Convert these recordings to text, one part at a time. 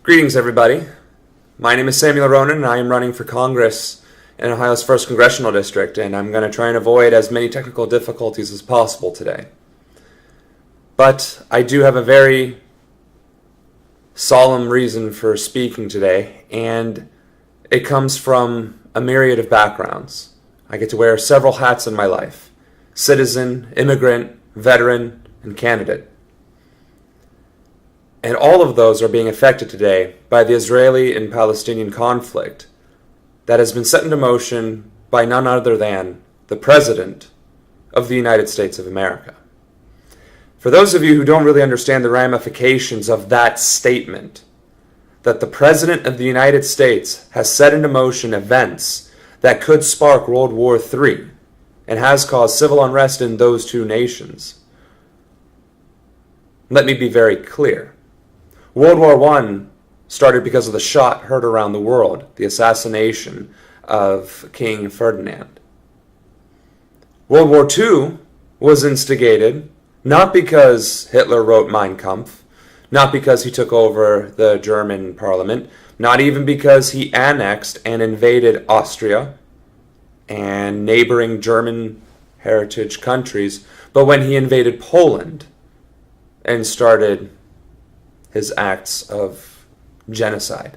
Greetings, everybody. My name is Ronan, and I am running for Congress in Ohio's 1st Congressional District, and I'm going to try and avoid as many technical difficulties as possible today. But I do have a very solemn reason for speaking today, and it comes from a myriad of backgrounds. I get to wear several hats in my life: citizen, immigrant, veteran, and candidate. And all of those are being affected today by the Israeli and Palestinian conflict that has been set into motion by none other than the President of the United States of America. For those of you who don't really understand the ramifications of that statement, that the President of the United States has set into motion events that could spark World War III and has caused civil unrest in those two nations, let me be very clear. World War I started because of the shot heard around the world, the assassination of King Ferdinand. World War II was instigated not because Hitler wrote Mein Kampf, not because he took over the German parliament, not even because he annexed and invaded Austria and neighboring German heritage countries, but when he invaded Poland and started his acts of genocide.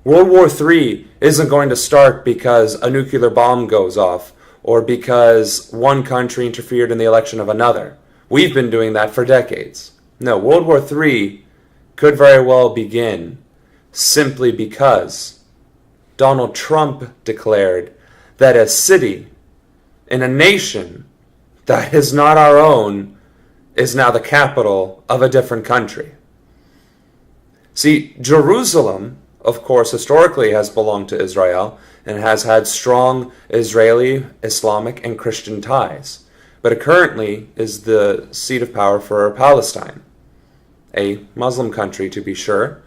World War III isn't going to start because a nuclear bomb goes off or because one country interfered in the election of another. We've been doing that for decades. No, World War III could very well begin simply because Donald Trump declared that a city in a nation that is not our own is now the capital of a different country. See, Jerusalem, of course, historically has belonged to Israel and has had strong Israeli, Islamic, and Christian ties. But it currently is the seat of power for Palestine, a Muslim country to be sure.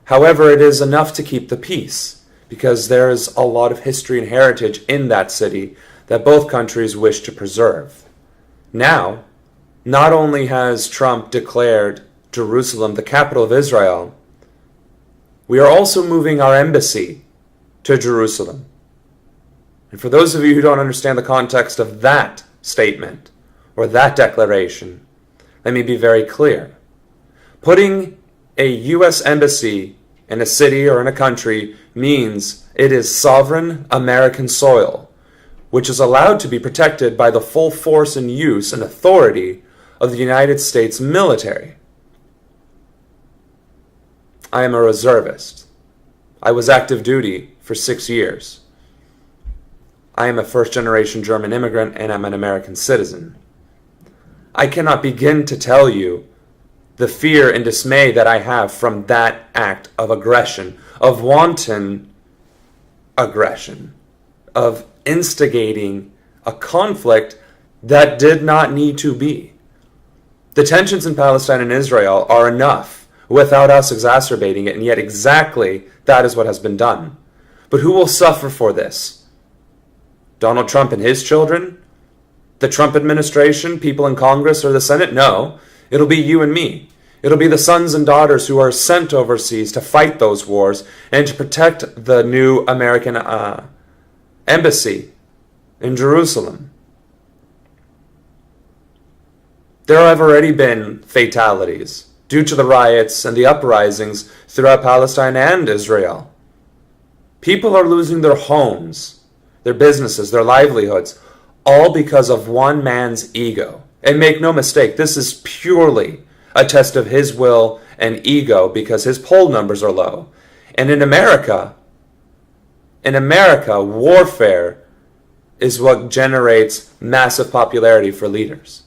However, it is enough to keep the peace because there is a lot of history and heritage in that city that both countries wish to preserve. Now, not only has Trump declared Jerusalem the capital of Israel, we are also moving our embassy to Jerusalem. And for those of you who don't understand the context of that statement or that declaration, let me be very clear. Putting a U.S. embassy in a city or in a country means it is sovereign American soil, which is allowed to be protected by the full force and use and authority of the United States military. I am a reservist. I was active duty for 6 years. I am a first-generation German immigrant, and I'm an American citizen. I cannot begin to tell you the fear and dismay that I have from that act of aggression, of wanton aggression, of instigating a conflict that did not need to be. The tensions in Palestine and Israel are enough without us exacerbating it, and yet exactly that is what has been done. But who will suffer for this? Donald Trump and his children? The Trump administration? People in Congress or the Senate? No. It'll be you and me. It'll be the sons and daughters who are sent overseas to fight those wars and to protect the new American embassy in Jerusalem. There have already been fatalities due to the riots and the uprisings throughout Palestine and Israel. People are losing their homes, their businesses, their livelihoods, all because of one man's ego. And make no mistake, this is purely a test of his will and ego because his poll numbers are low. And in America, warfare is what generates massive popularity for leaders.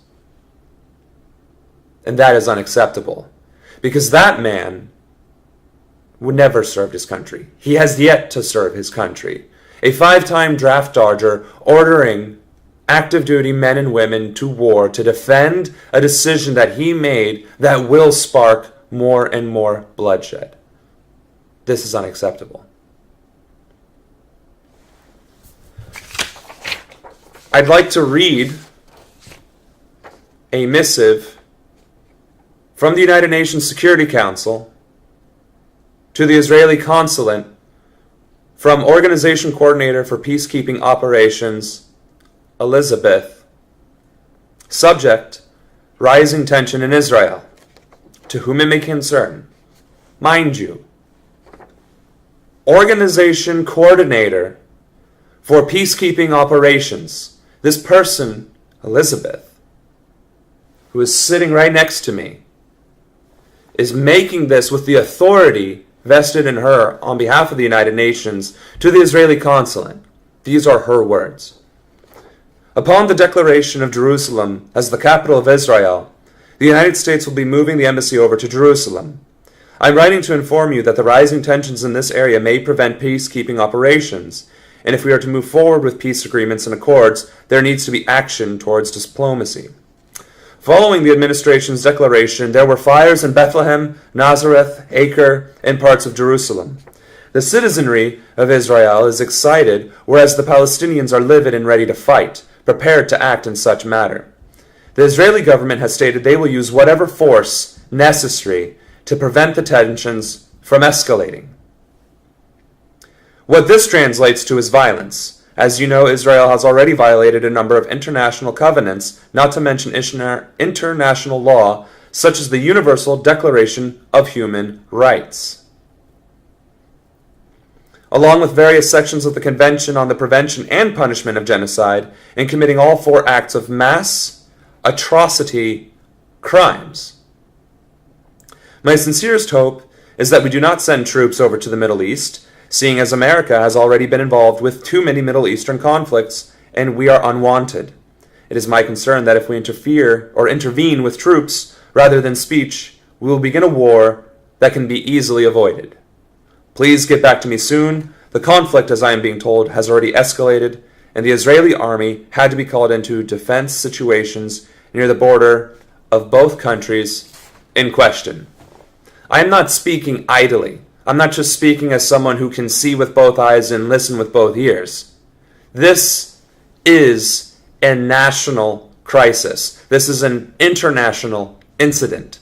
And that is unacceptable. Because that man would never serve his country. He has yet to serve his country. A 5-time draft dodger ordering active duty men and women to war to defend a decision that he made that will spark more and more bloodshed. This is unacceptable. I'd like to read a missive from the United Nations Security Council to the Israeli consulate from Organization Coordinator for Peacekeeping Operations, Elizabeth. Subject, rising tension in Israel. To whom it may concern. Mind you, Organization Coordinator for Peacekeeping Operations. This person, Elizabeth, who is sitting right next to me, is making this with the authority vested in her on behalf of the United Nations to the Israeli consulate. These are her words. Upon the declaration of Jerusalem as the capital of Israel, the United States will be moving the embassy over to Jerusalem. I'm writing to inform you that the rising tensions in this area may prevent peacekeeping operations, and if we are to move forward with peace agreements and accords, there needs to be action towards diplomacy. Following the administration's declaration, there were fires in Bethlehem, Nazareth, Acre, and parts of Jerusalem. The citizenry of Israel is excited, whereas the Palestinians are livid and ready to fight, prepared to act in such matter. The Israeli government has stated they will use whatever force necessary to prevent the tensions from escalating. What this translates to is violence. As you know, Israel has already violated a number of international covenants, not to mention international law, such as the Universal Declaration of Human Rights, along with various sections of the Convention on the Prevention and Punishment of Genocide, and committing all 4 acts of mass atrocity crimes. My sincerest hope is that we do not send troops over to the Middle East, seeing as America has already been involved with too many Middle Eastern conflicts, and we are unwanted. It is my concern that if we interfere or intervene with troops rather than speech, we will begin a war that can be easily avoided. Please get back to me soon. The conflict, as I am being told, has already escalated, and the Israeli army had to be called into defense situations near the border of both countries in question. I am not speaking idly. I'm not just speaking as someone who can see with both eyes and listen with both ears. This is a national crisis. This is an international incident.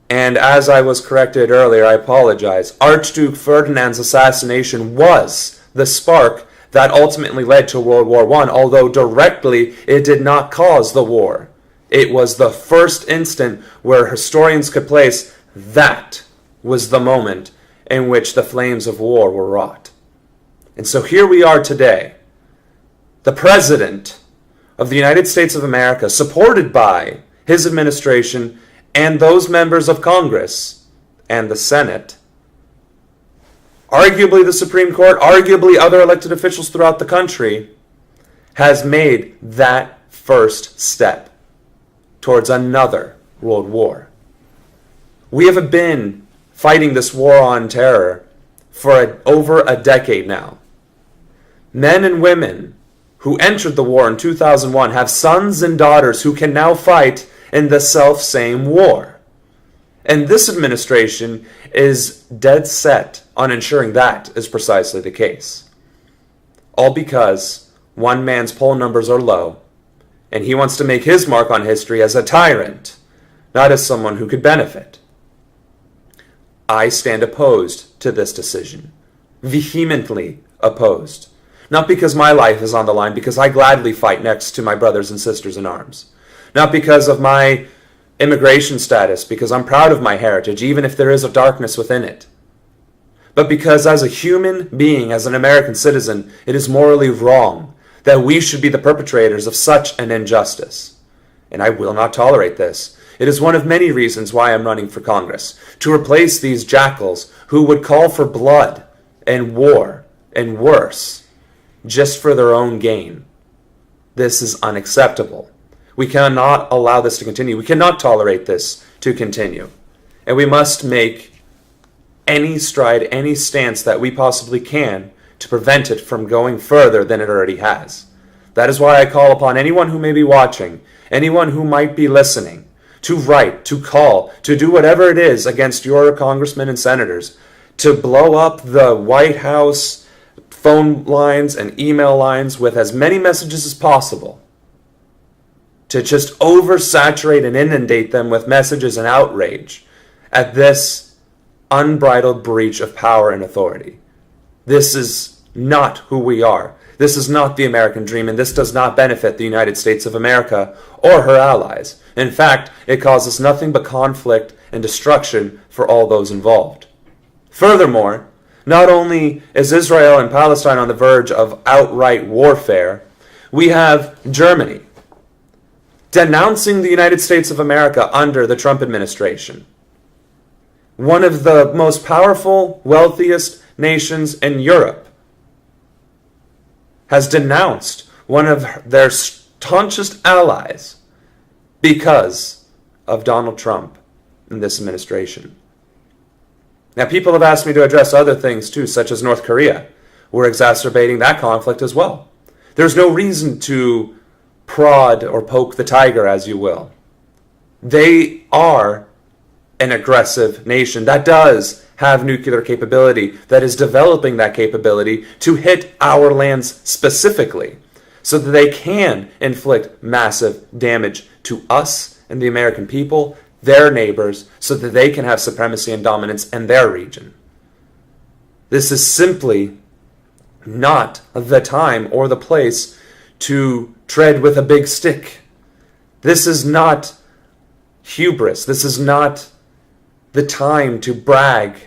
And as I was corrected earlier, I apologize. Archduke Ferdinand's assassination was the spark that ultimately led to World War I, although directly it did not cause the war. It was the first instant where historians could place that was the moment in which the flames of war were wrought. And so here we are today. The President of the United States of America, supported by his administration and those members of Congress and the Senate, arguably the Supreme Court, arguably other elected officials throughout the country, has made that first step towards another world war. We have been fighting this war on terror for over a decade now. Men and women who entered the war in 2001 have sons and daughters who can now fight in the self-same war. And this administration is dead set on ensuring that is precisely the case. All because one man's poll numbers are low, and he wants to make his mark on history as a tyrant, not as someone who could benefit. I stand opposed to this decision, vehemently opposed. Not because my life is on the line, because I gladly fight next to my brothers and sisters in arms. Not because of my immigration status, because I'm proud of my heritage, even if there is a darkness within it. But because as a human being, as an American citizen, it is morally wrong that we should be the perpetrators of such an injustice. And I will not tolerate this. It is one of many reasons why I'm running for Congress, to replace these jackals who would call for blood and war and worse, just for their own gain. This is unacceptable. We cannot allow this to continue. We cannot tolerate this to continue. And we must make any stride, any stance that we possibly can to prevent it from going further than it already has. That is why I call upon anyone who may be watching, anyone who might be listening, to write, to call, to do whatever it is against your congressmen and senators, to blow up the White House phone lines and email lines with as many messages as possible, to just oversaturate and inundate them with messages and outrage at this unbridled breach of power and authority. This is not who we are. This is not the American dream, and this does not benefit the United States of America or her allies. In fact, it causes nothing but conflict and destruction for all those involved. Furthermore, not only is Israel and Palestine on the verge of outright warfare, we have Germany denouncing the United States of America under the Trump administration. One of the most powerful, wealthiest nations in Europe has denounced one of their staunchest allies because of Donald Trump and this administration. Now, people have asked me to address other things too, such as North Korea. We're exacerbating that conflict as well. There's no reason to prod or poke the tiger, as you will. They are an aggressive nation that does have nuclear capability, that is developing that capability to hit our lands specifically, so that they can inflict massive damage to us and the American people, their neighbors, so that they can have supremacy and dominance in their region. This is simply not the time or the place to tread with a big stick. This is not hubris. This is not the time to brag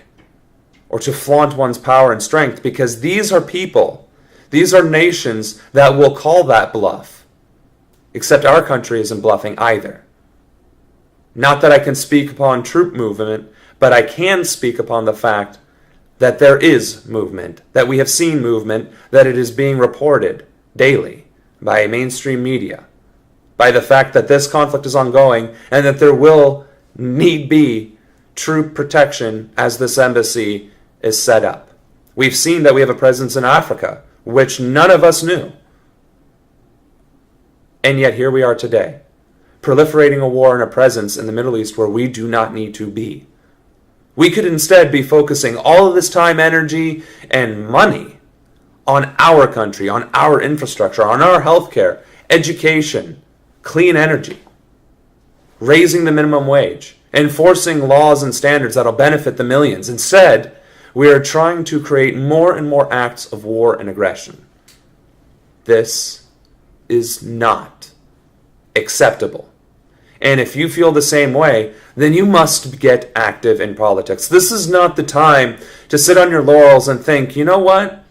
or to flaunt one's power and strength, because these are people, these are nations that will call that bluff. Except our country isn't bluffing either. Not that I can speak upon troop movement, but I can speak upon the fact that there is movement, that we have seen movement, that it is being reported daily by mainstream media, by the fact that this conflict is ongoing and that there will need be troop protection as this embassy is set up. We've seen that we have a presence in Africa, which none of us knew. And yet here we are today, proliferating a war and a presence in the Middle East where we do not need to be. We could instead be focusing all of this time, energy, and money on our country, on our infrastructure, on our healthcare, education, clean energy, raising the minimum wage, enforcing laws and standards that will benefit the millions. Instead, we are trying to create more and more acts of war and aggression. This is not acceptable. And if you feel the same way, then you must get active in politics. This is not the time to sit on your laurels and think, you know what?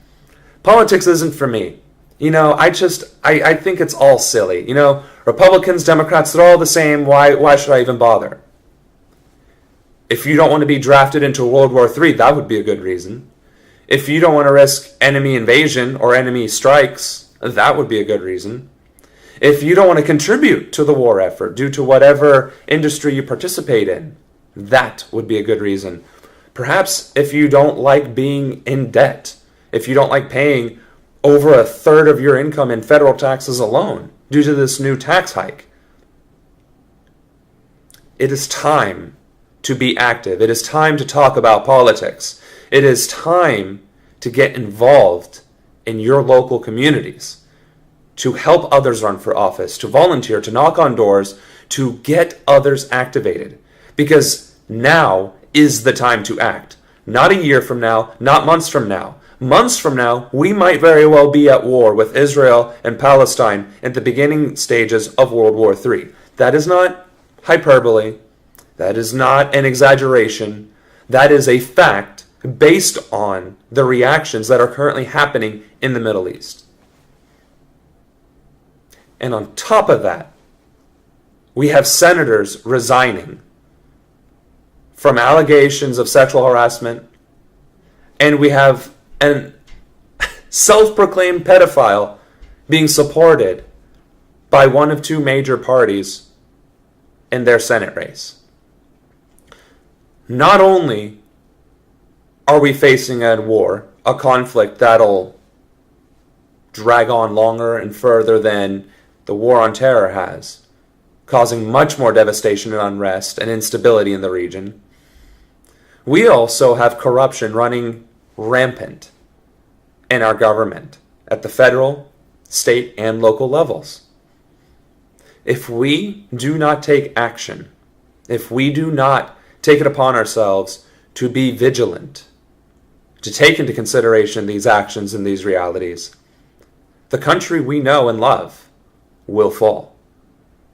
Politics isn't for me. I think it's all silly. Republicans, Democrats, they're all the same. Why should I even bother? If you don't want to be drafted into World War III, that would be a good reason. If you don't want to risk enemy invasion or enemy strikes, that would be a good reason. If you don't want to contribute to the war effort due to whatever industry you participate in, that would be a good reason. Perhaps if you don't like being in debt, if you don't like paying over a third of your income in federal taxes alone due to this new tax hike. It is time to be active. It is time to talk about politics. It is time to get involved in your local communities, to help others run for office, to volunteer, to knock on doors, to get others activated. Because now is the time to act. Not a year from now, not months from now. Months from now, we might very well be at war with Israel and Palestine at the beginning stages of World War III. That is not hyperbole. That is not an exaggeration. That is a fact based on the reactions that are currently happening in the Middle East. And on top of that, we have senators resigning from allegations of sexual harassment, and we have a self-proclaimed pedophile being supported by one of two major parties in their Senate race. Not only are we facing a war, a conflict that'll drag on longer and further than the war on terror has, causing much more devastation and unrest and instability in the region, we also have corruption running rampant in our government at the federal, state, and local levels. If we do not take action, if we do not take it upon ourselves to be vigilant, to take into consideration these actions and these realities, the country we know and love will fall.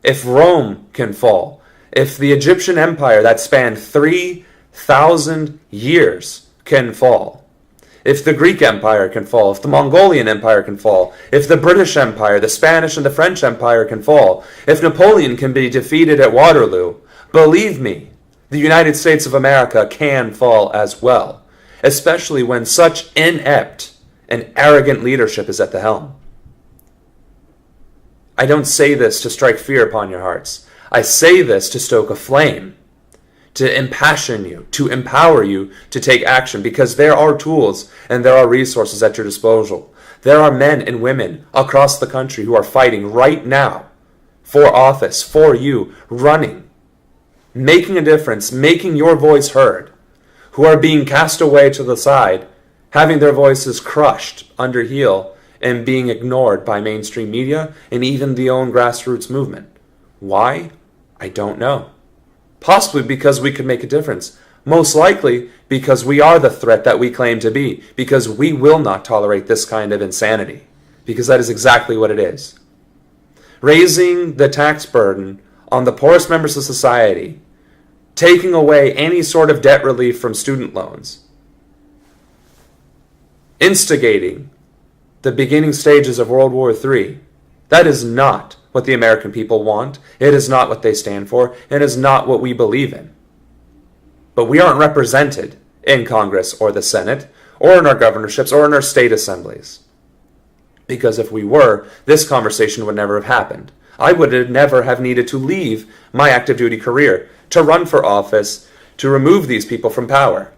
If Rome can fall, if the Egyptian Empire that spanned 3,000 years can fall, if the Greek Empire can fall, if the Mongolian Empire can fall, if the British Empire, the Spanish and the French Empire can fall, if Napoleon can be defeated at Waterloo, believe me, the United States of America can fall as well, especially when such inept and arrogant leadership is at the helm. I don't say this to strike fear upon your hearts. I say this to stoke a flame, to impassion you, to empower you to take action, because there are tools and there are resources at your disposal. There are men and women across the country who are fighting right now for office, for you, running, making a difference, making your voice heard, who are being cast away to the side, having their voices crushed under heel and being ignored by mainstream media and even the own grassroots movement. Why? I don't know. Possibly because we could make a difference. Most likely because we are the threat that we claim to be, because we will not tolerate this kind of insanity, because that is exactly what it is. Raising the tax burden on the poorest members of society, taking away any sort of debt relief from student loans, instigating the beginning stages of World War III, that is not what the American people want. It is not what they stand for. It is not what we believe in. But we aren't represented in Congress or the Senate or in our governorships or in our state assemblies. Because if we were, this conversation would never have happened. I would never have needed to leave my active duty career to run for office to remove these people from power.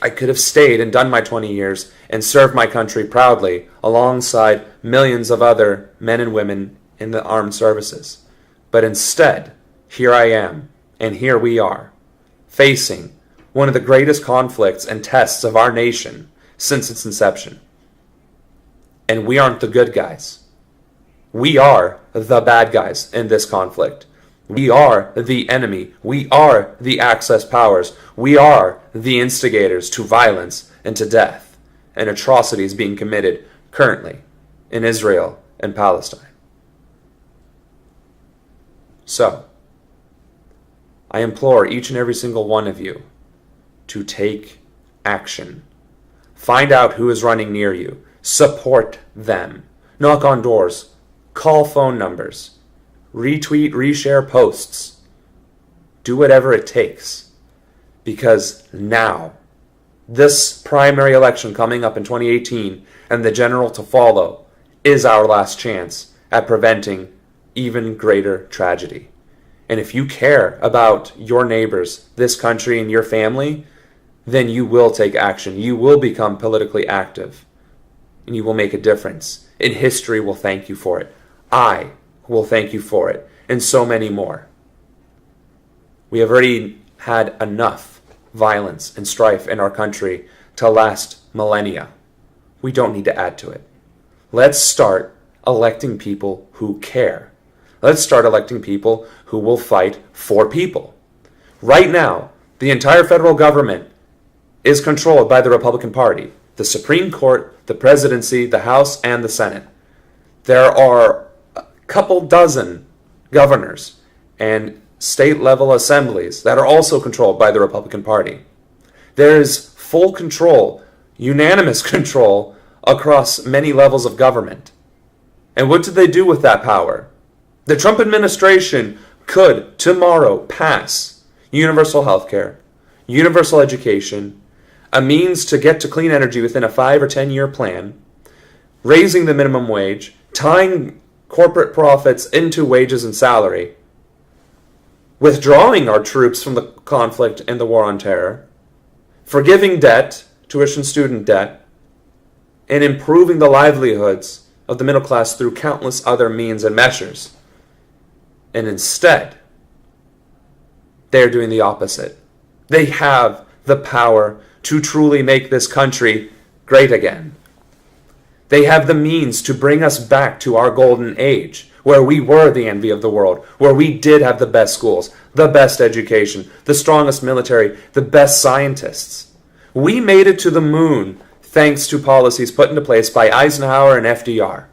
I could have stayed and done my 20 years and served my country proudly alongside millions of other men and women in the armed services. But instead, here I am, and here we are, facing one of the greatest conflicts and tests of our nation since its inception. And we aren't the good guys. We are the bad guys in this conflict. We are the enemy. We are the Axis powers. We are the instigators to violence and to death and atrocities being committed currently in Israel and Palestine. So, I implore each and every single one of you to take action. Find out who is running near you. Support them. Knock on doors. Call phone numbers. Retweet, reshare posts. Do whatever it takes. Because now, this primary election coming up in 2018 and the general to follow is our last chance at preventing even greater tragedy. And if you care about your neighbors, this country, and your family, then you will take action. You will become politically active. And you will make a difference. And history will thank you for it. I will thank you for it. And so many more. We have already had enough violence and strife in our country to last millennia. We don't need to add to it. Let's start electing people who care. Let's start electing people who will fight for people. Right now, the entire federal government is controlled by the Republican Party. The Supreme Court, the presidency, the House, and the Senate. There are a couple dozen governors and state-level assemblies that are also controlled by the Republican Party. There is full control, unanimous control, across many levels of government. And what do they do with that power? The Trump administration could tomorrow pass universal health care, universal education, a means to get to clean energy within a 5 or 10-year plan, raising the minimum wage, tying corporate profits into wages and salary, withdrawing our troops from the conflict and the war on terror, forgiving debt, tuition student debt, and improving the livelihoods of the middle class through countless other means and measures. And instead, they're doing the opposite. They have the power to truly make this country great again. They have the means to bring us back to our golden age, where we were the envy of the world, where we did have the best schools, the best education, the strongest military, the best scientists. We made it to the moon thanks to policies put into place by Eisenhower and FDR.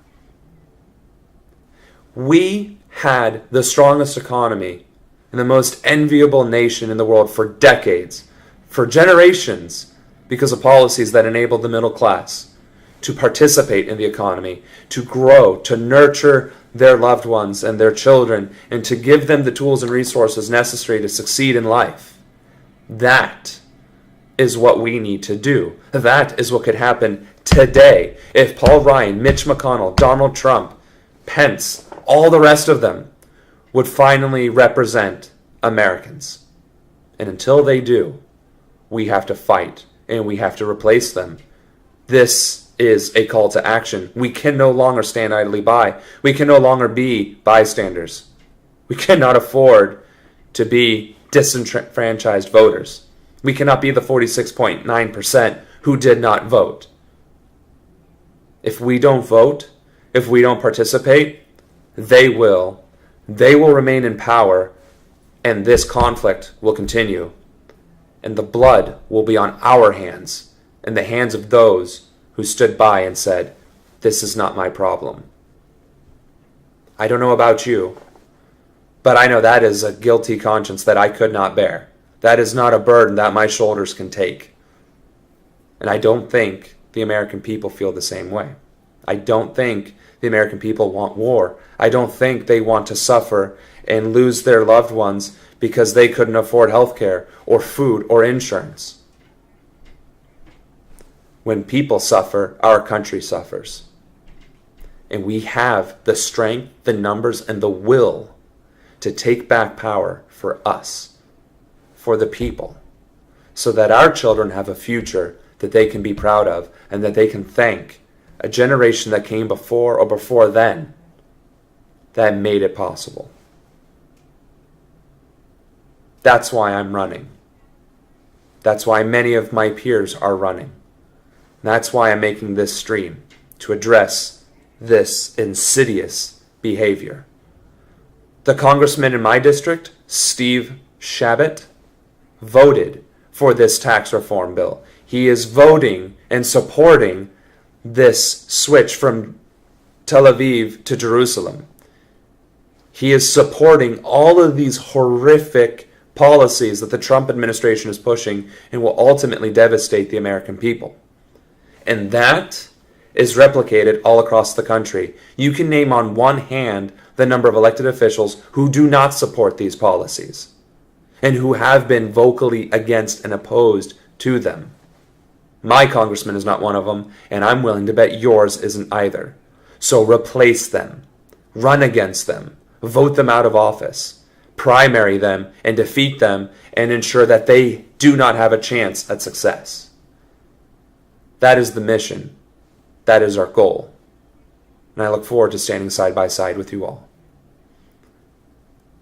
We had the strongest economy and the most enviable nation in the world for decades, for generations, because of policies that enabled the middle class to participate in the economy, to grow, to nurture their loved ones and their children, and to give them the tools and resources necessary to succeed in life. That is what we need to do. That is what could happen today if Paul Ryan, Mitch McConnell, Donald Trump, Pence, all the rest of them would finally represent Americans. And until they do, we have to fight and we have to replace them. This is a call to action. We can no longer stand idly by. We can no longer be bystanders. We cannot afford to be disenfranchised voters. We cannot be the 46.9% who did not vote. If we don't vote, if we don't participate, they will remain in power, and this conflict will continue. And the blood will be on our hands, and the hands of those who stood by and said, "This is not my problem." I don't know about you, but I know that is a guilty conscience that I could not bear. That is not a burden that my shoulders can take. And I don't think the American people feel the same way. I don't think the American people want war. I don't think they want to suffer and lose their loved ones because they couldn't afford health care or food or insurance. When people suffer, our country suffers. And we have the strength, the numbers, and the will to take back power for us, for the people, so that our children have a future that they can be proud of and that they can thank a generation that came before or before then that made it possible. That's why I'm running. That's why many of my peers are running. That's why I'm making this stream, to address this insidious behavior. The congressman in my district, Steve Chabot, voted for this tax reform bill. He is voting and supporting this switch from Tel Aviv to Jerusalem. He is supporting all of these horrific policies that the Trump administration is pushing and will ultimately devastate the American people. And that is replicated all across the country. You can name on one hand the number of elected officials who do not support these policies and who have been vocally against and opposed to them. My congressman is not one of them, and I'm willing to bet yours isn't either. So replace them, run against them, vote them out of office, primary them, and defeat them, and ensure that they do not have a chance at success. That is the mission. That is our goal. And I look forward to standing side by side with you all.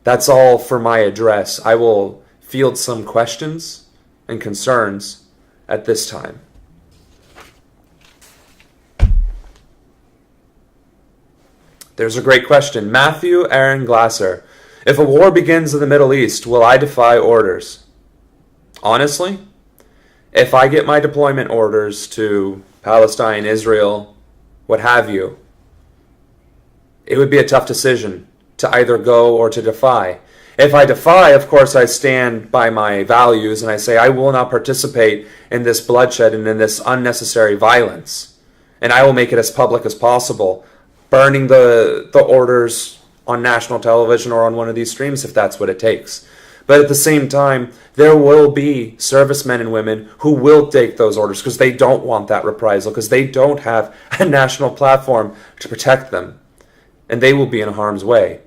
That's all for my address. I will field some questions and concerns at this time. There's a great question. Matthew Aaron Glasser. If a war begins in the Middle East, will I defy orders? Honestly, if I get my deployment orders to Palestine, Israel, what have you, it would be a tough decision to either go or to defy. If I defy, of course, I stand by my values and I say I will not participate in this bloodshed and in this unnecessary violence. And I will make it as public as possible, burning the orders on national television or on one of these streams if that's what it takes. But at the same time, there will be servicemen and women who will take those orders because they don't want that reprisal, because they don't have a national platform to protect them. And they will be in harm's way.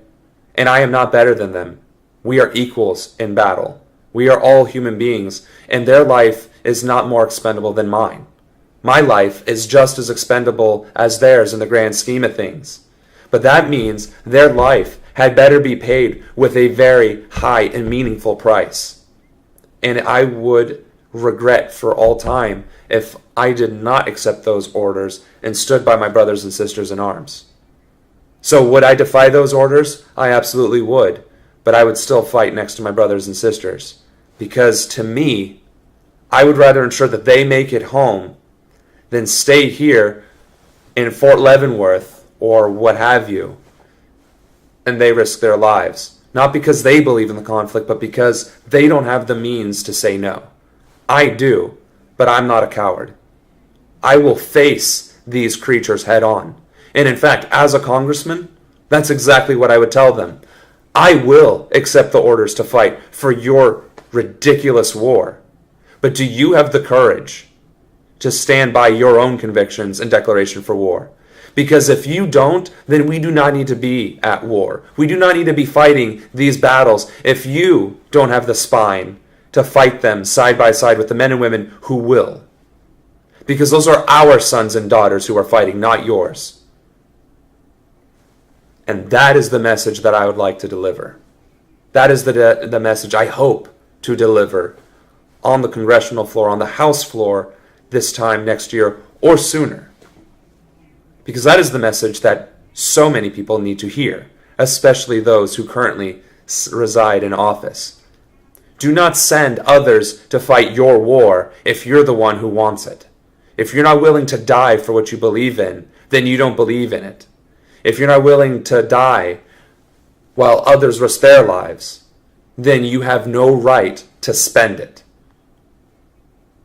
And I am not better than them. We are equals in battle. We are all human beings, and their life is not more expendable than mine. My life is just as expendable as theirs in the grand scheme of things. But that means their life had better be paid with a very high and meaningful price. And I would regret for all time if I did not accept those orders and stood by my brothers and sisters in arms. So would I defy those orders? I absolutely would. But I would still fight next to my brothers and sisters. Because to me, I would rather ensure that they make it home than stay here in Fort Leavenworth or what have you, and they risk their lives. Not because they believe in the conflict, but because they don't have the means to say no. I do, but I'm not a coward. I will face these creatures head on. And in fact, as a congressman, that's exactly what I would tell them. I will accept the orders to fight for your ridiculous war. But do you have the courage to stand by your own convictions and declaration for war? Because if you don't, then we do not need to be at war. We do not need to be fighting these battles if you don't have the spine to fight them side by side with the men and women who will. Because those are our sons and daughters who are fighting, not yours. And that is the message that I would like to deliver. That is the message I hope to deliver on the congressional floor, on the House floor this time next year or sooner. Because that is the message that so many people need to hear, especially those who currently reside in office. Do not send others to fight your war if you're the one who wants it. If you're not willing to die for what you believe in, then you don't believe in it. If you're not willing to die while others risk their lives, then you have no right to spend it.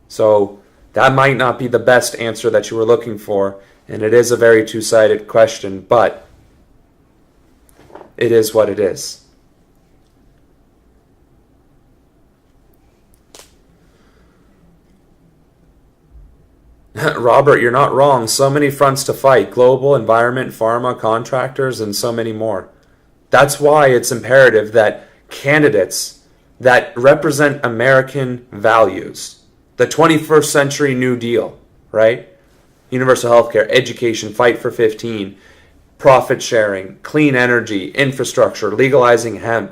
So that might not be the best answer that you were looking for, and it is a very two-sided question, but it is what it is. Robert, you're not wrong. So many fronts to fight. Global, environment, pharma, contractors, and so many more. That's why it's imperative that candidates that represent American values, the 21st century New Deal, right? Universal healthcare, education, fight for 15, profit sharing, clean energy, infrastructure, legalizing hemp,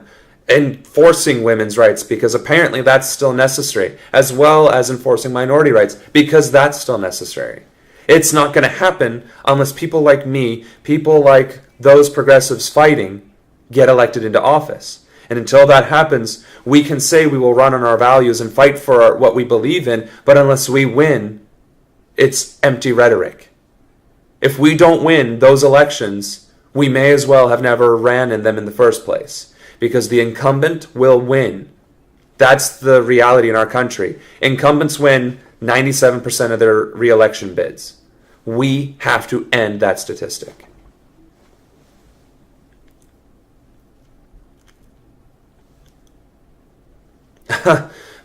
enforcing women's rights, because apparently that's still necessary, as well as enforcing minority rights, because that's still necessary. It's not going to happen unless people like me, people like those progressives fighting, get elected into office. And until that happens, we can say we will run on our values and fight for what we believe in, but unless we win, it's empty rhetoric. If we don't win those elections, we may as well have never ran in them in the first place, because the incumbent will win. That's the reality in our country. Incumbents win 97% of their re-election bids. We have to end that statistic.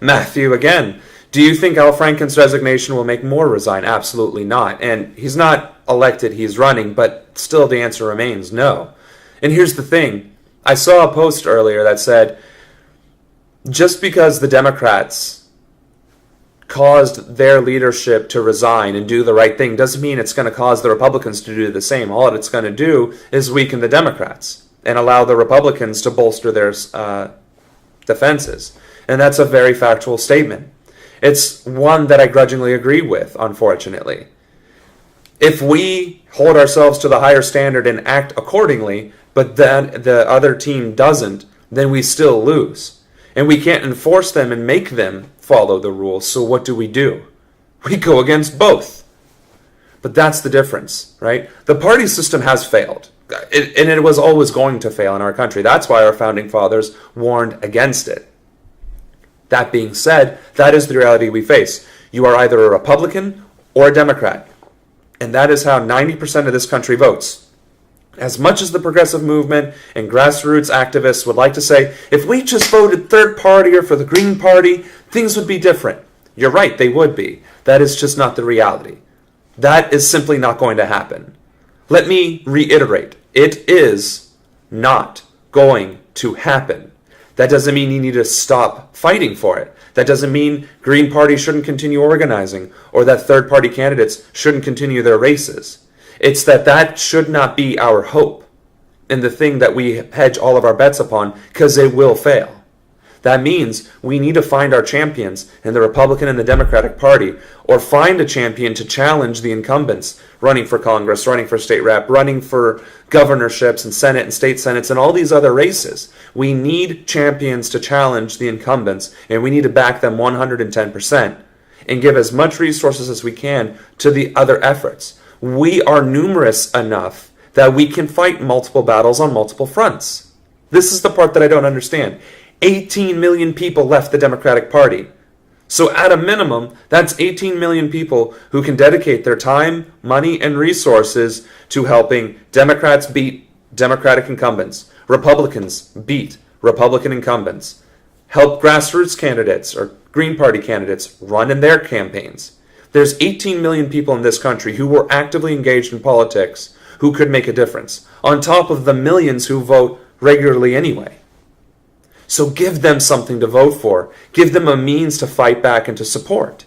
Matthew again. Do you think Al Franken's resignation will make more resign? Absolutely not. And he's not elected, he's running, but still the answer remains no. And here's the thing. I saw a post earlier that said, just because the Democrats caused their leadership to resign and do the right thing doesn't mean it's going to cause the Republicans to do the same. All it's going to do is weaken the Democrats and allow the Republicans to bolster their defenses. And that's a very factual statement. It's one that I grudgingly agree with, unfortunately. If we hold ourselves to the higher standard and act accordingly, but then the other team doesn't, then we still lose. And we can't enforce them and make them follow the rules. So what do? We go against both. But that's the difference, right? The party system has failed. And it was always going to fail in our country. That's why our founding fathers warned against it. That being said, that is the reality we face. You are either a Republican or a Democrat. And that is how 90% of this country votes. As much as the progressive movement and grassroots activists would like to say, if we just voted third party or for the Green Party, things would be different. You're right, they would be. That is just not the reality. That is simply not going to happen. Let me reiterate, it is not going to happen. That doesn't mean you need to stop fighting for it. That doesn't mean Green Party shouldn't continue organizing or that third-party candidates shouldn't continue their races. It's that should not be our hope and the thing that we hedge all of our bets upon, because it will fail. That means we need to find our champions in the Republican and the Democratic Party, or find a champion to challenge the incumbents running for Congress, running for state rep, running for governorships and Senate and state senates and all these other races. We need champions to challenge the incumbents, and we need to back them 110% and give as much resources as we can to the other efforts. We are numerous enough that we can fight multiple battles on multiple fronts. This is the part that I don't understand. 18 million people left the Democratic Party. So at a minimum, that's 18 million people who can dedicate their time, money, and resources to helping Democrats beat Democratic incumbents, Republicans beat Republican incumbents, help grassroots candidates or Green Party candidates run in their campaigns. There's 18 million people in this country who were actively engaged in politics who could make a difference, on top of the millions who vote regularly anyway. So give them something to vote for. Give them a means to fight back and to support.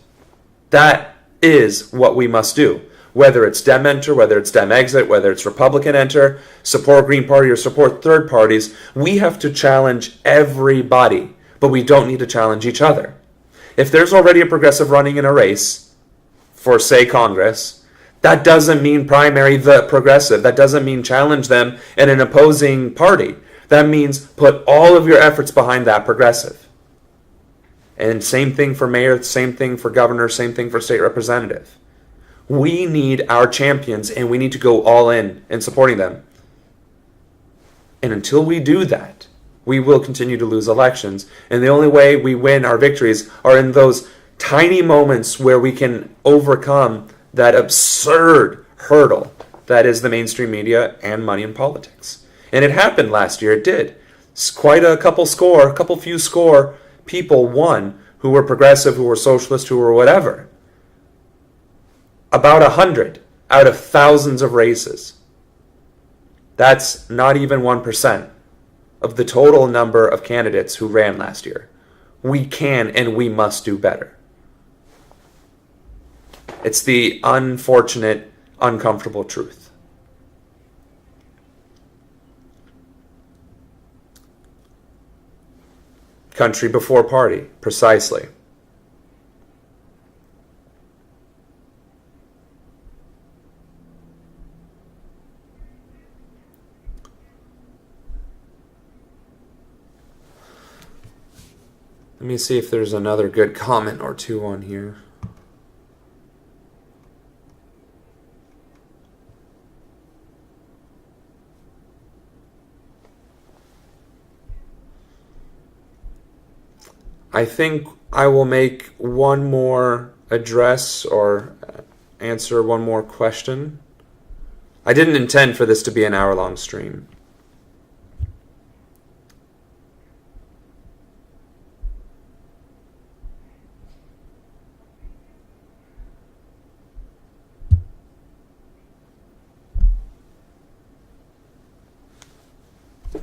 That is what we must do. Whether it's Dem enter, whether it's Dem exit, whether it's Republican enter, support Green Party or support third parties, we have to challenge everybody, but we don't need to challenge each other. If there's already a progressive running in a race for, say, Congress, that doesn't mean primary the progressive. That doesn't mean challenge them in an opposing party. That means put all of your efforts behind that progressive. And same thing for mayor, same thing for governor, same thing for state representative. We need our champions, and we need to go all in supporting them. And until we do that, we will continue to lose elections. And the only way we win our victories are in those tiny moments where we can overcome that absurd hurdle that is the mainstream media and money in politics. And it happened last year. It did. Quite a couple few score people won who were progressive, who were socialist, who were whatever. About 100 out of thousands of races. That's not even 1% of the total number of candidates who ran last year. We can and we must do better. It's the unfortunate, uncomfortable truth. Country before party, precisely. Let me see if there's another good comment or two on here. I think I will make one more address or answer one more question. I didn't intend for this to be an hour-long stream.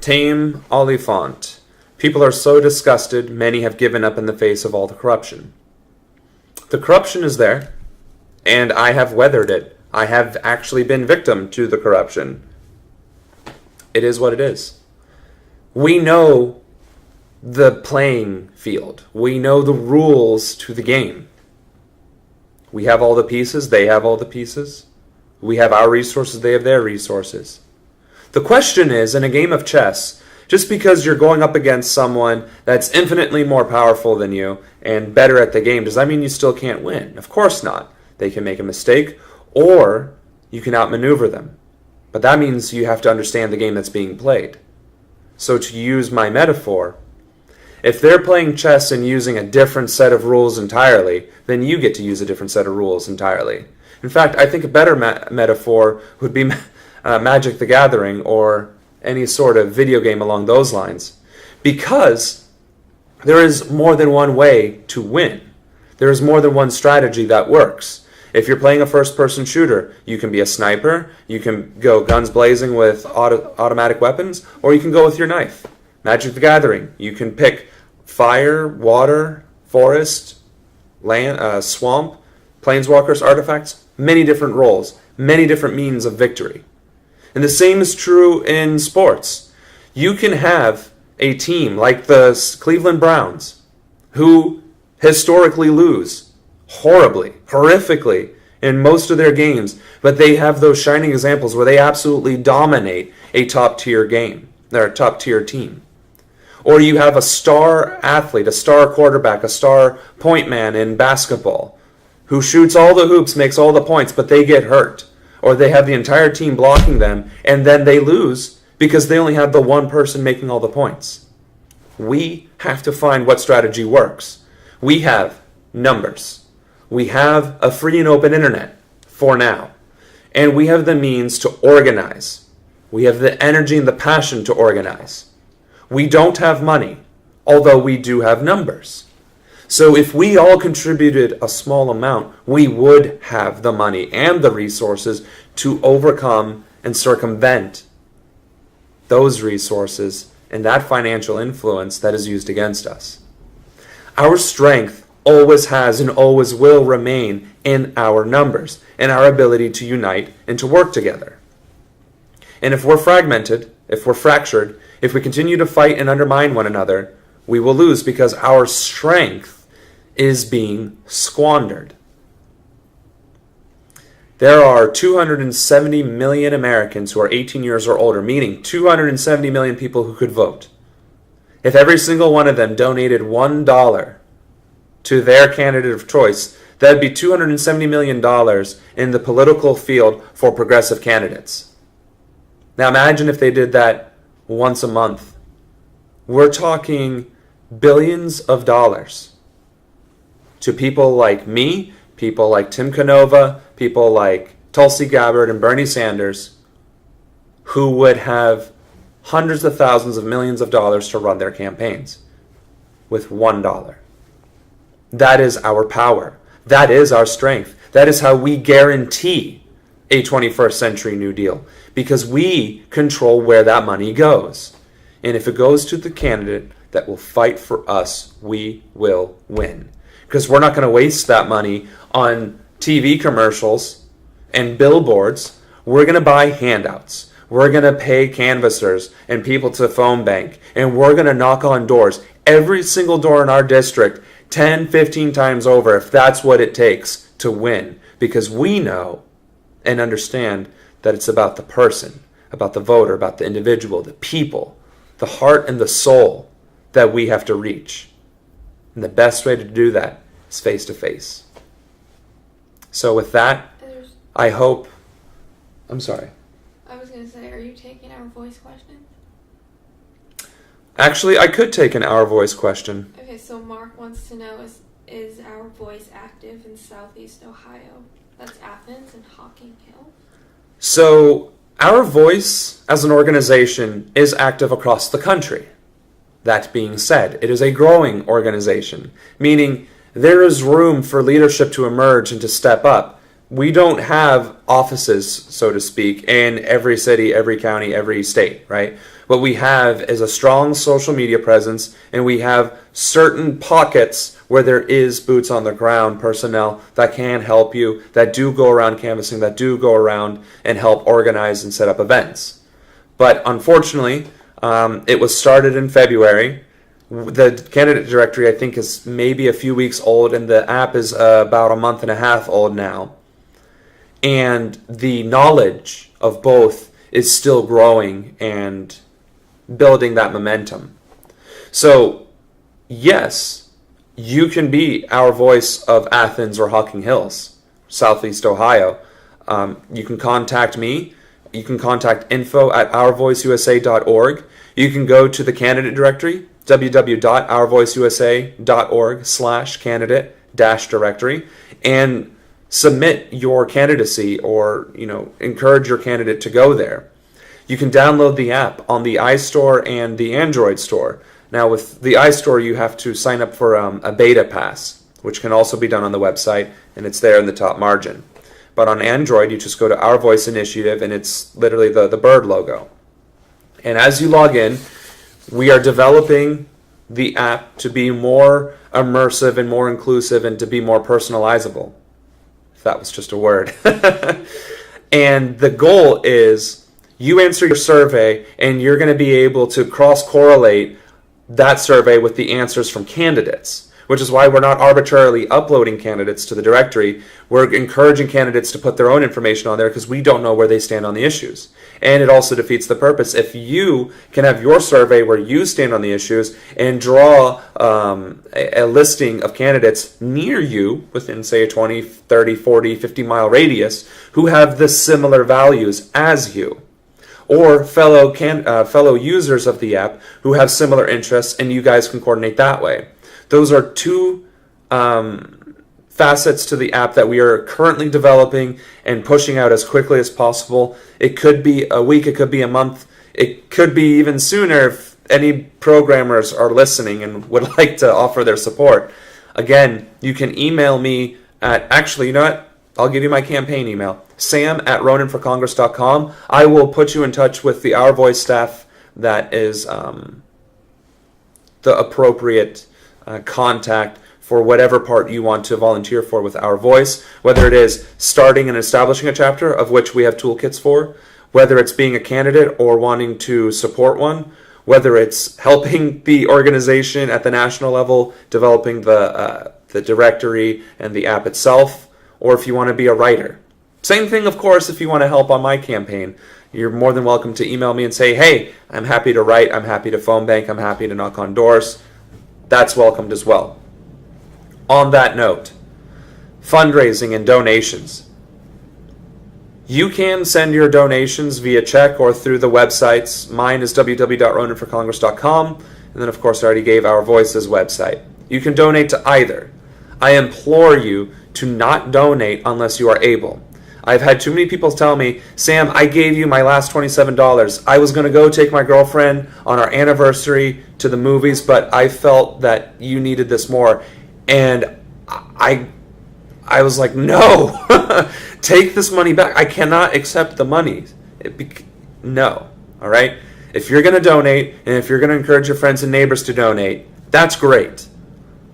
Tame Oliphant. People are so disgusted, many have given up in the face of all the corruption. The corruption is there, and I have weathered it. I have actually been victim to the corruption. It is what it is. We know the playing field. We know the rules to the game. We have all the pieces, they have all the pieces. We have our resources, they have their resources. The question is, in a game of chess, just because you're going up against someone that's infinitely more powerful than you and better at the game, does that mean you still can't win? Of course not. They can make a mistake, or you can outmaneuver them. But that means you have to understand the game that's being played. So to use my metaphor, if they're playing chess and using a different set of rules entirely, then you get to use a different set of rules entirely. In fact, I think a better metaphor would be Magic the Gathering or any sort of video game along those lines. Because there is more than one way to win. There is more than one strategy that works. If you're playing a first-person shooter, you can be a sniper, you can go guns blazing with automatic weapons, or you can go with your knife. Magic the Gathering, you can pick fire, water, forest, land, swamp, planeswalkers, artifacts, many different roles, many different means of victory. And the same is true in sports. You can have a team like the Cleveland Browns, who historically lose horribly, horrifically in most of their games, but they have those shining examples where they absolutely dominate a top-tier game, or a top-tier team. Or you have a star athlete, a star quarterback, a star point man in basketball, who shoots all the hoops, makes all the points, but they get hurt. Or they have the entire team blocking them, and then they lose because they only have the one person making all the points. We have to find what strategy works. We have numbers. We have a free and open internet for now. And we have the means to organize. We have the energy and the passion to organize. We don't have money, although we do have numbers. So if we all contributed a small amount, we would have the money and the resources to overcome and circumvent those resources and that financial influence that is used against us. Our strength always has and always will remain in our numbers and our ability to unite and to work together. And if we're fragmented, if we're fractured, if we continue to fight and undermine one another, we will lose because our strength is being squandered. There are 270 million Americans who are 18 years or older, meaning 270 million people who could vote. If every single one of them donated $1 to their candidate of choice, that would be $270 million in the political field for progressive candidates. Now imagine if they did that once a month. We're talking billions of dollars to people like me, people like Tim Canova, people like Tulsi Gabbard and Bernie Sanders, who would have hundreds of thousands of millions of dollars to run their campaigns with $1. That is our power. That is our strength. That is how we guarantee a 21st century New Deal, because we control where that money goes. And if it goes to the candidate that will fight for us, we will win. Because we're not going to waste that money on TV commercials and billboards. We're going to buy handouts. We're going to pay canvassers and people to phone bank. And we're going to knock on doors, every single door in our district, 10, 15 times over, if that's what it takes to win. Because we know and understand that it's about the person, about the voter, about the individual, the people, the heart and the soul that we have to reach. And the best way to do that is face to face. So with that, I hope... I'm sorry. I was going to say, are you taking our voice questions? Actually, I could take an Our Voice question. Okay, so Mark wants to know, is Our Voice active in Southeast Ohio? That's Athens and Hocking Hill. So, Our Voice as an organization is active across the country. That being said, it is a growing organization, meaning there is room for leadership to emerge and to step up. We don't have offices, so to speak, in every city, every county, every state, right? What we have is a strong social media presence, and we have certain pockets where there is boots on the ground personnel that can help you, that do go around canvassing, that do go around and help organize and set up events. But unfortunately, it was started in February. The candidate directory, I think, is maybe a few weeks old, and the app is about a month and a half old now. And the knowledge of both is still growing and building that momentum. So, yes, you can be Our Voice of Athens or Hocking Hills, Southeast Ohio. You can contact me. You can contact info@ourvoiceusa.org. You can go to the candidate directory, www.ourvoiceusa.org/candidate-directory, and submit your candidacy or, encourage your candidate to go there. You can download the app on the iStore and the Android store. Now, with the iStore, you have to sign up for a beta pass, which can also be done on the website, and it's there in the top margin. But on Android, you just go to Our Voice Initiative, and it's literally the bird logo. And as you log in, we are developing the app to be more immersive and more inclusive and to be more personalizable. If that was just a word. And the goal is you answer your survey and you're going to be able to cross-correlate that survey with the answers from candidates, which is why we're not arbitrarily uploading candidates to the directory. We're encouraging candidates to put their own information on there because we don't know where they stand on the issues. And it also defeats the purpose. If you can have your survey where you stand on the issues and draw a listing of candidates near you within, say, a 20, 30, 40, 50-mile radius who have the similar values as you, or fellow users of the app who have similar interests, and you guys can coordinate that way. Those are two facets to the app that we are currently developing and pushing out as quickly as possible. It could be a week, it could be a month, it could be even sooner if any programmers are listening and would like to offer their support. Again, you can email me at, actually, you know what? I'll give you my campaign email, sam@ronanforcongress.com. I will put you in touch with the Our Voice staff that is the appropriate contact for whatever part you want to volunteer for with Our Voice, whether it is starting and establishing a chapter, of which we have toolkits for, whether it's being a candidate or wanting to support one, whether it's helping the organization at the national level, developing the directory and the app itself, or if you want to be a writer. Same thing, of course, if you want to help on my campaign. You're more than welcome to email me and say, hey, I'm happy to write, I'm happy to phone bank, I'm happy to knock on doors. That's welcomed as well. On that note, fundraising and donations. You can send your donations via check or through the websites. Mine is www.ronanforcongress.com, and then of course I already gave Our Voice's website. You can donate to either. I implore you to not donate unless you are able. I've had too many people tell me, Sam, I gave you my last $27. I was going to go take my girlfriend on our anniversary to the movies, but I felt that you needed this more. And I was like, no, take this money back. I cannot accept the money. No, all right? If you're going to donate, and if you're going to encourage your friends and neighbors to donate, that's great.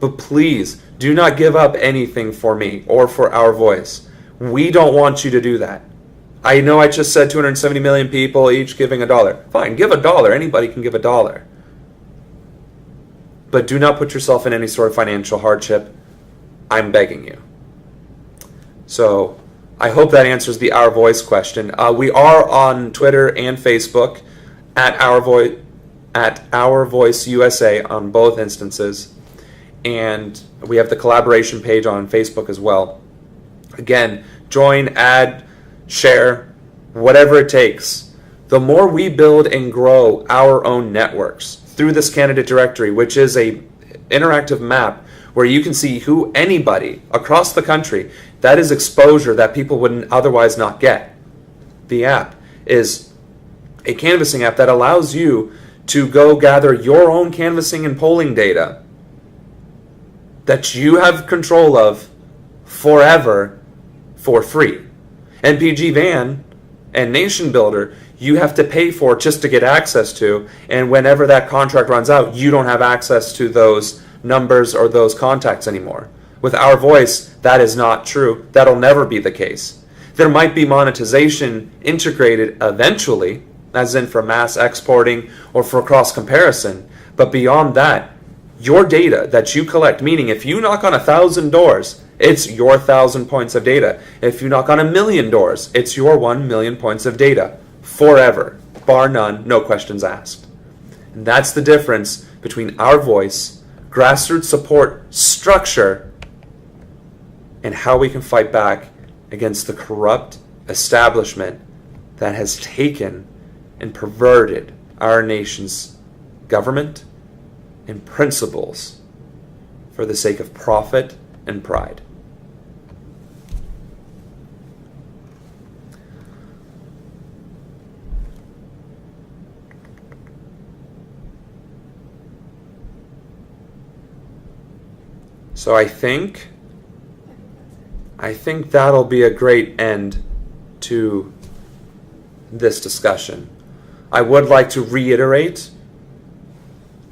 But please, do not give up anything for me or for Our Voice. We don't want you to do that. I know I just said 270 million people each giving $1. Fine, give $1. Anybody can give $1. But do not put yourself in any sort of financial hardship. I'm begging you. So I hope that answers the Our Voice question. We are on Twitter and Facebook at Our Voice USA on both instances. And we have the collaboration page on Facebook as well. Again, join, add, share, whatever it takes. The more we build and grow our own networks through this candidate directory, which is a interactive map where you can see who anybody across the country, that is exposure that people would otherwise not get. The app is a canvassing app that allows you to go gather your own canvassing and polling data that you have control of forever for free. NPG Van and Nation Builder, you have to pay for just to get access to, and whenever that contract runs out, you don't have access to those numbers or those contacts anymore. With Our Voice, that is not true. That'll never be the case. There might be monetization integrated eventually, as in for mass exporting or for cross comparison, but beyond that, your data that you collect, meaning if you knock on 1,000 doors, it's your 1,000 points of data. If you knock on 1,000,000 doors, it's your 1,000,000 points of data. Forever. Bar none, no questions asked. And that's the difference between Our Voice, grassroots support structure, and how we can fight back against the corrupt establishment that has taken and perverted our nation's government and principles for the sake of profit and pride. So I think that'll be a great end to this discussion. I would like to reiterate,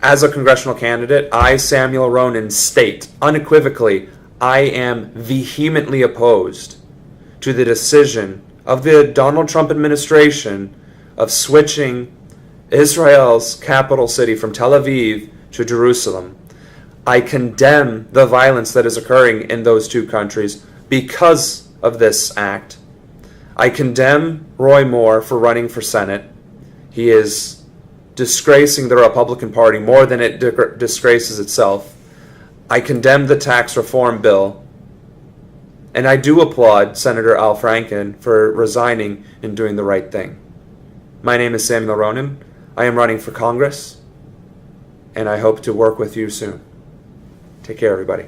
as a congressional candidate, I, Samuel Ronan, state unequivocally, I am vehemently opposed to the decision of the Donald Trump administration of switching Israel's capital city from Tel Aviv to Jerusalem. I condemn the violence that is occurring in those two countries because of this act. I condemn Roy Moore for running for Senate. He is disgracing the Republican Party more than it disgraces itself. I condemn the tax reform bill. And I do applaud Senator Al Franken for resigning and doing the right thing. My name is Samuel Ronan. I am running for Congress, and I hope to work with you soon. Take care, everybody.